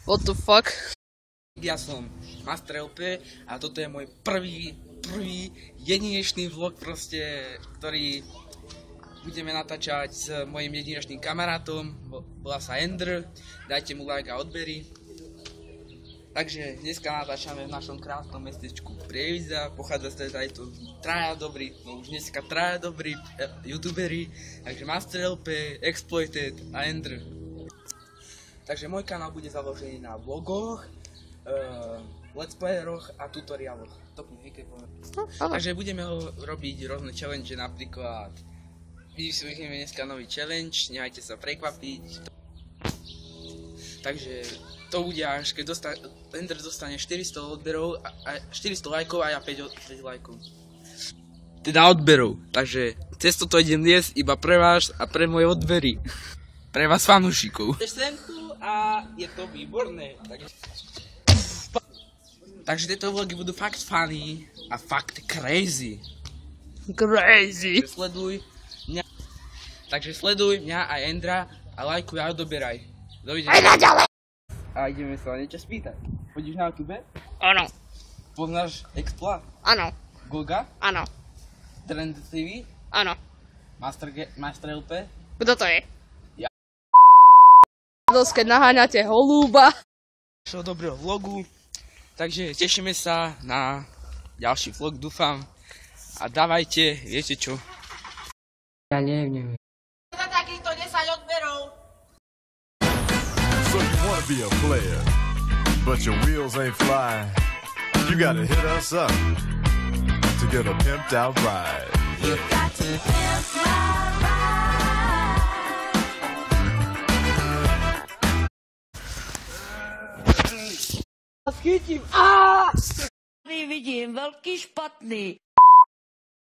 What the fuck? Ja som Master LP a toto je môj prvý jedinečný vlog proste, ktorý budeme natáčať s mojim jedinečným kamarátom, volá sa Ender, dajte mu like a odbery. Takže dneska natáčame v našom krásnom mestečku Prievidza, pochádza sa tady tu traja dobrí, no už dneska traja dobrí youtuberi, takže Master LP, Exploited a Ender. Takže môj kanál bude založený na vlogoch, let's playeroch a tutoriáloch. Takže budeme robiť rôzne challenge, napríklad vyšli dneska nový challenge, nehajte sa prekvapiť. Takže to bude až keď Ender dostane 400 odberov a 400 lajkov a ja 5 lajkov. Teda odberov, takže cez toto idem liesť iba pre vás a pre moje odbery. Pre vás fanúšikov. A je to výborné. Takže tieto vlogy budú fakt funny a fakt crazy. Takže sleduj mňa a Endra a lajkuj a odoberaj. Dovidenia. A ideme sa niečo spýtať. Chodíš na YouTube? Áno. Poznáš Expla? Áno. Goga? Áno. Trend TV? Áno. Master LP? Kto to je? Keď naháňate holúba. Všetko dobrého vlogu, takže tešíme sa na ďalší vlog, dúfam. A dávajte, viete čo? Ja neviem. Za takýchto 10 odberov. So you wanna be a player, but your wheels ain't flying. You gotta hit us up to get a pimped out ride. You got to pimp my ride. Chytím. Aaaa! Vidím, velký špatný.